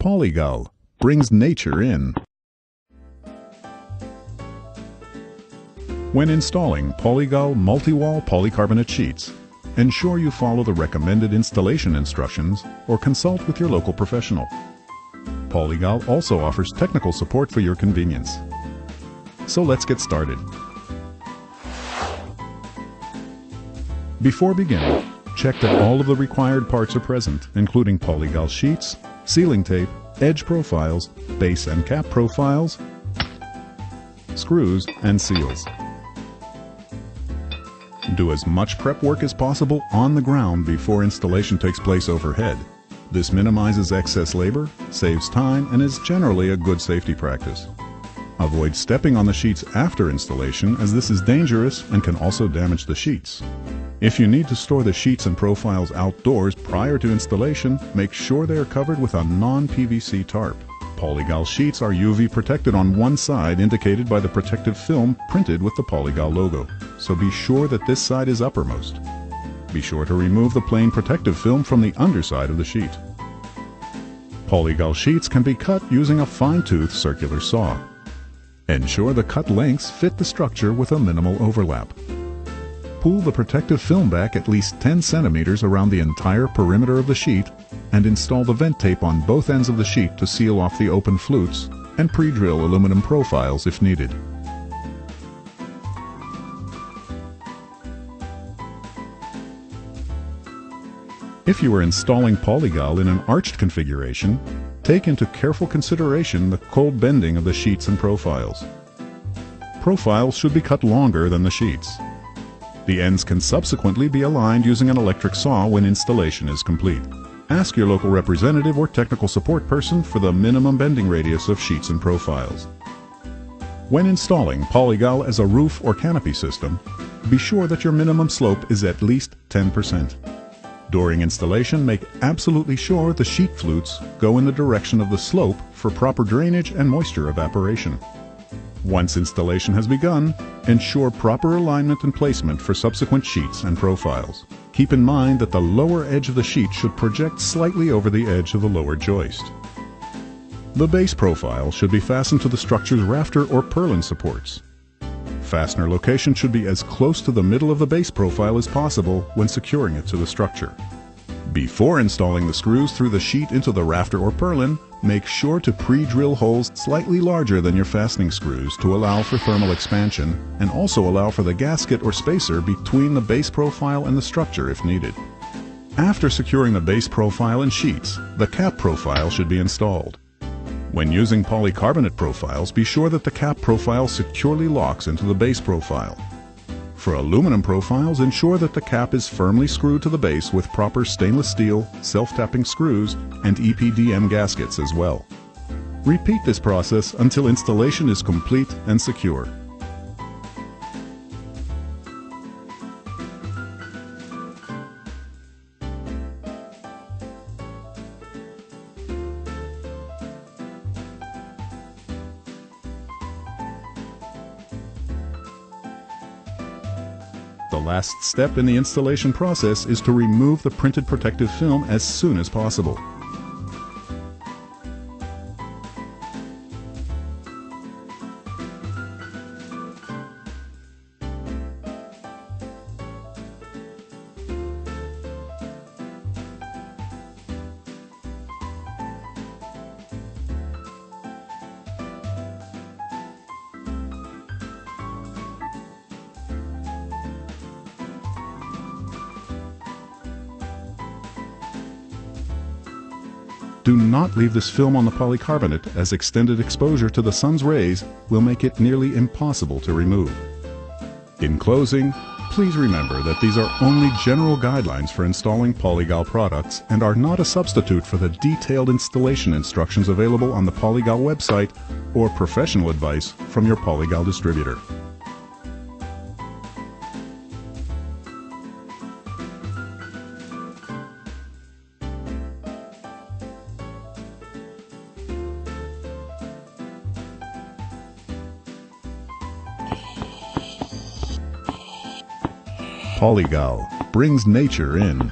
Polygal brings nature in. When installing Polygal multi-wall polycarbonate sheets, ensure you follow the recommended installation instructions or consult with your local professional. Polygal also offers technical support for your convenience. So let's get started. Before beginning, check that all of the required parts are present, including Polygal sheets, sealing tape, edge profiles, base and cap profiles, screws, and seals. Do as much prep work as possible on the ground before installation takes place overhead. This minimizes excess labor, saves time, and is generally a good safety practice. Avoid stepping on the sheets after installation, as this is dangerous and can also damage the sheets. If you need to store the sheets and profiles outdoors prior to installation, make sure they are covered with a non-PVC tarp. Polygal sheets are UV protected on one side, indicated by the protective film printed with the Polygal logo, so be sure that this side is uppermost. Be sure to remove the plain protective film from the underside of the sheet. Polygal sheets can be cut using a fine-tooth circular saw. Ensure the cut lengths fit the structure with a minimal overlap. Pull the protective film back at least 10 centimeters around the entire perimeter of the sheet and install the vent tape on both ends of the sheet to seal off the open flutes and pre-drill aluminum profiles if needed. If you are installing Polygal in an arched configuration, take into careful consideration the cold bending of the sheets and profiles. Profiles should be cut longer than the sheets. The ends can subsequently be aligned using an electric saw when installation is complete. Ask your local representative or technical support person for the minimum bending radius of sheets and profiles. When installing Polygal as a roof or canopy system, be sure that your minimum slope is at least 10%. During installation, make absolutely sure the sheet flutes go in the direction of the slope for proper drainage and moisture evaporation. Once installation has begun, ensure proper alignment and placement for subsequent sheets and profiles. Keep in mind that the lower edge of the sheet should project slightly over the edge of the lower joist. The base profile should be fastened to the structure's rafter or purlin supports. Fastener location should be as close to the middle of the base profile as possible when securing it to the structure. Before installing the screws through the sheet into the rafter or purlin, make sure to pre-drill holes slightly larger than your fastening screws to allow for thermal expansion and also allow for the gasket or spacer between the base profile and the structure if needed. After securing the base profile and sheets, the cap profile should be installed. When using polycarbonate profiles, be sure that the cap profile securely locks into the base profile. For aluminum profiles, ensure that the cap is firmly screwed to the base with proper stainless steel, self-tapping screws, and EPDM gaskets as well. Repeat this process until installation is complete and secure. The last step in the installation process is to remove the printed protective film as soon as possible. Do not leave this film on the polycarbonate, as extended exposure to the sun's rays will make it nearly impossible to remove. In closing, please remember that these are only general guidelines for installing Polygal products and are not a substitute for the detailed installation instructions available on the Polygal website or professional advice from your Polygal distributor. Polygal brings nature in.